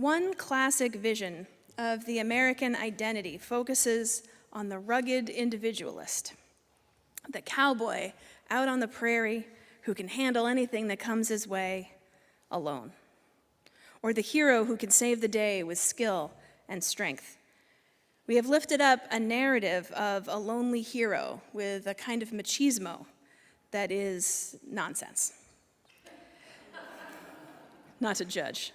One classic vision of the American identity focuses on the rugged individualist, the cowboy out on the prairie who can handle anything that comes his way alone, or the hero who can save the day with skill and strength. We have lifted up a narrative of a lonely hero with a kind of machismo that is nonsense. Not to judge.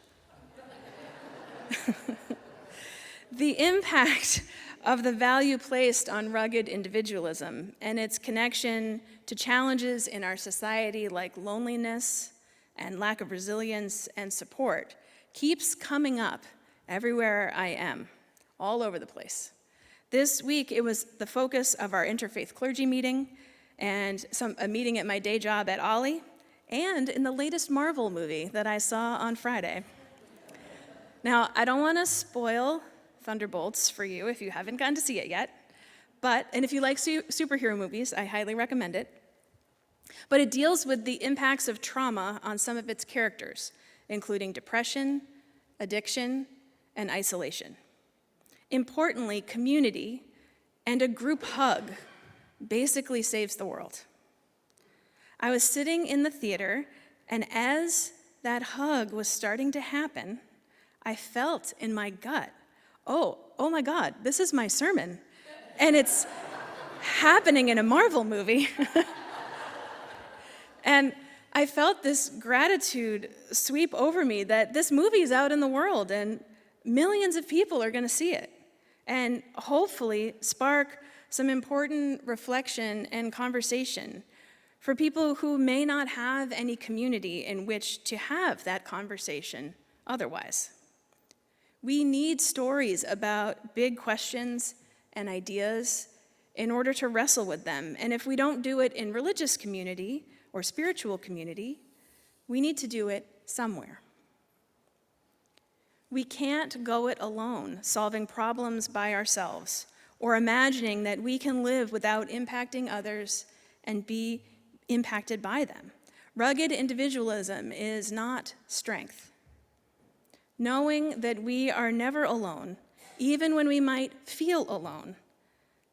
The impact of the value placed on rugged individualism and its connection to challenges in our society like loneliness and lack of resilience and support keeps coming up everywhere I am, all over the place. This week, it was the focus of our interfaith clergy meeting and a meeting at my day job at Ollie, and in the latest Marvel movie that I saw on Friday. Now, I don't want to spoil Thunderbolts for you if you haven't gotten to see it yet, and if you like superhero movies, I highly recommend it. But it deals with the impacts of trauma on some of its characters, including depression, addiction, and isolation. Importantly, community and a group hug basically saves the world. I was sitting in the theater, and as that hug was starting to happen, I felt in my gut, oh my God, this is my sermon, and it's happening in a Marvel movie. And I felt this gratitude sweep over me that this movie is out in the world and millions of people are going to see it and hopefully spark some important reflection and conversation for people who may not have any community in which to have that conversation otherwise. We need stories about big questions and ideas in order to wrestle with them. And if we don't do it in religious community or spiritual community, we need to do it somewhere. We can't go it alone, solving problems by ourselves, or imagining that we can live without impacting others and be impacted by them. Rugged individualism is not strength. Knowing that we are never alone, even when we might feel alone,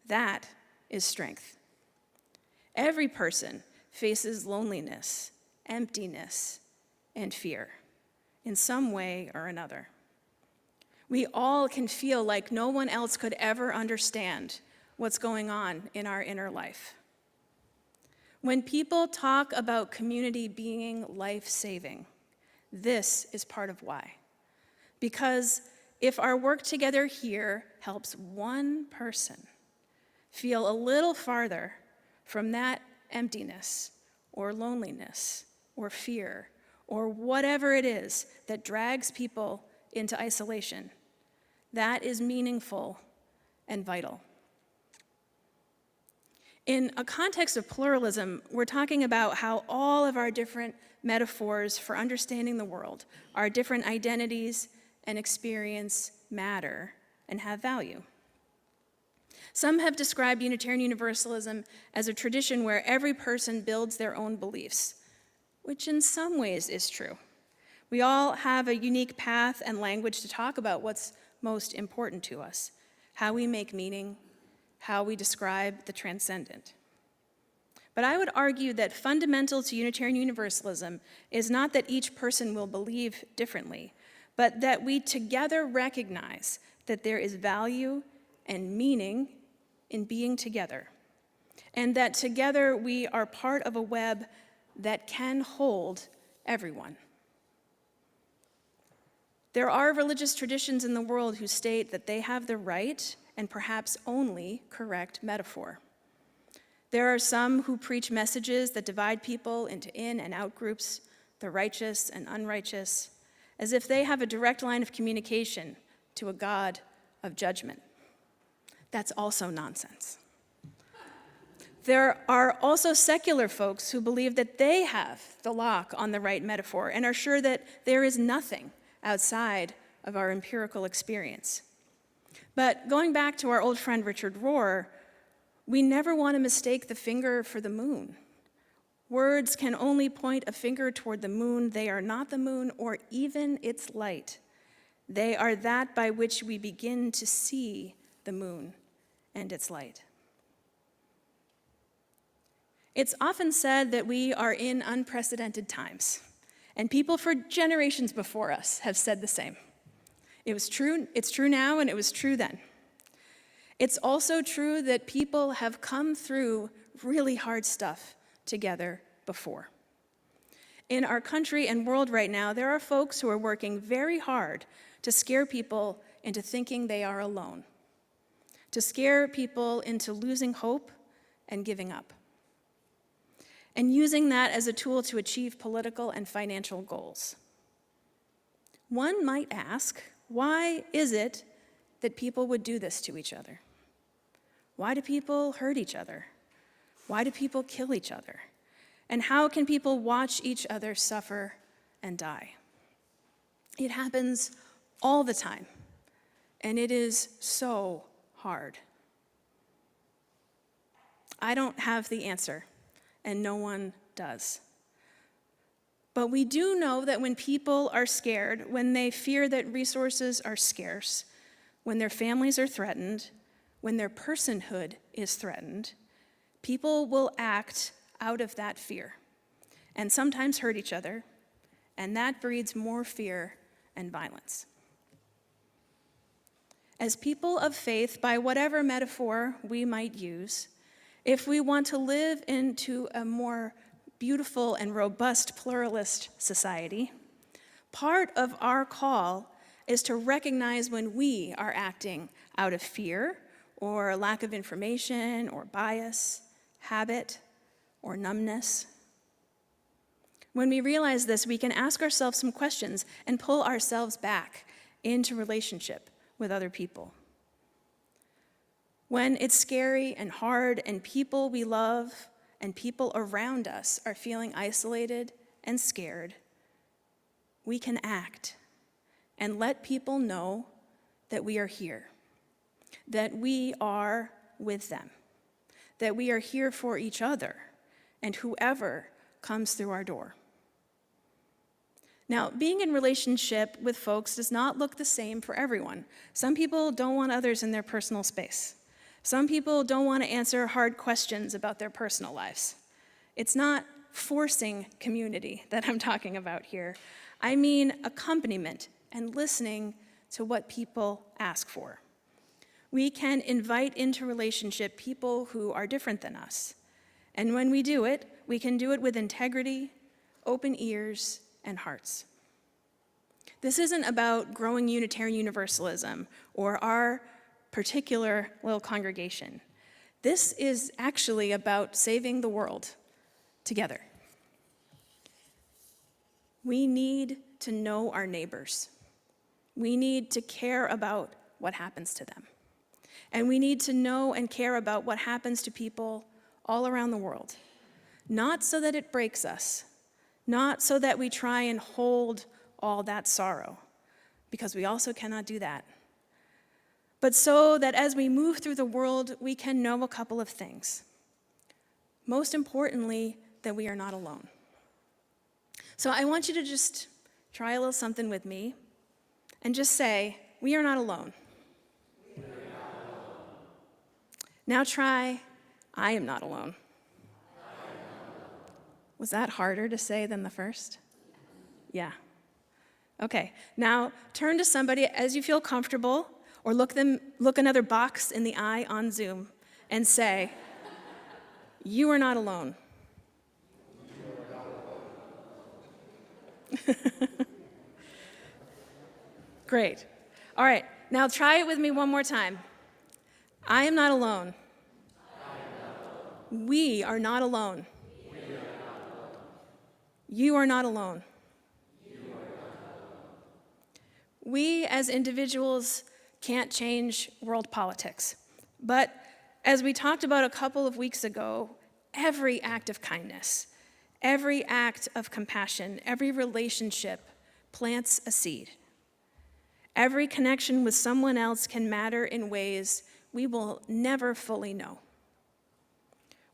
that is strength. Every person faces loneliness, emptiness, and fear in some way or another. We all can feel like no one else could ever understand what's going on in our inner life. When people talk about community being life-saving, this is part of why. Because if our work together here helps one person feel a little farther from that emptiness or loneliness or fear or whatever it is that drags people into isolation, that is meaningful and vital. In a context of pluralism, we're talking about how all of our different metaphors for understanding the world, our different identities and experience matter and have value. Some have described Unitarian Universalism as a tradition where every person builds their own beliefs, which in some ways is true. We all have a unique path and language to talk about what's most important to us, how we make meaning, how we describe the transcendent. But I would argue that fundamental to Unitarian Universalism is not that each person will believe differently, but that we together recognize that there is value and meaning in being together, and that together we are part of a web that can hold everyone. There are religious traditions in the world who state that they have the right and perhaps only correct metaphor. There are some who preach messages that divide people into in and out groups, the righteous and unrighteous, as if they have a direct line of communication to a God of judgment. That's also nonsense. There are also secular folks who believe that they have the lock on the right metaphor and are sure that there is nothing outside of our empirical experience. But going back to our old friend Richard Rohr, we never want to mistake the finger for the moon. Words can only point a finger toward the moon. They are not the moon or even its light. They are that by which we begin to see the moon and its light. It's often said that we are in unprecedented times, and people for generations before us have said the same. It's true now, and it was true then. It's also true that people have come through really hard stuff together before. In our country and world right now, there are folks who are working very hard to scare people into thinking they are alone, to scare people into losing hope and giving up, and using that as a tool to achieve political and financial goals. One might ask, why is it that people would do this to each other? Why do people hurt each other? Why do people kill each other? And how can people watch each other suffer and die? It happens all the time, and it is so hard. I don't have the answer, and no one does. But we do know that when people are scared, when they fear that resources are scarce, when their families are threatened, when their personhood is threatened, people will act out of that fear and sometimes hurt each other, and that breeds more fear and violence. As people of faith, by whatever metaphor we might use, if we want to live into a more beautiful and robust pluralist society, part of our call is to recognize when we are acting out of fear or lack of information or bias, habit, or numbness. When we realize this, we can ask ourselves some questions and pull ourselves back into relationship with other people. When it's scary and hard and people we love and people around us are feeling isolated and scared, we can act and let people know that we are here, that we are with them, that we are here for each other and whoever comes through our door. Now, being in relationship with folks does not look the same for everyone. Some people don't want others in their personal space. Some people don't want to answer hard questions about their personal lives. It's not forcing community that I'm talking about here. I mean accompaniment and listening to what people ask for. We can invite into relationship people who are different than us. And when we do it, we can do it with integrity, open ears, and hearts. This isn't about growing Unitarian Universalism or our particular little congregation. This is actually about saving the world together. We need to know our neighbors. We need to care about what happens to them. And we need to know and care about what happens to people all around the world. Not so that it breaks us, not so that we try and hold all that sorrow, because we also cannot do that. But so that as we move through the world, we can know a couple of things. Most importantly, that we are not alone. So I want you to just try a little something with me and just say, we are not alone. We are not alone. Now try, I am not alone. Was that harder to say than the first? Yeah. Okay, now turn to somebody as you feel comfortable, or look another box in the eye on Zoom and say, you are not alone. Great. All right, now try it with me one more time. I am not alone. We are not alone. You are not alone. We as individuals can't change world politics. But as we talked about a couple of weeks ago, every act of kindness, every act of compassion, every relationship plants a seed. Every connection with someone else can matter in ways we will never fully know.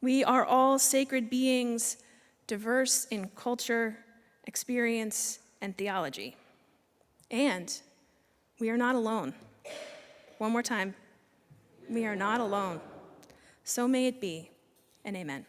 We are all sacred beings, diverse in culture, experience, and theology. And We are not alone. One more time. We are not alone. So may it be, and amen.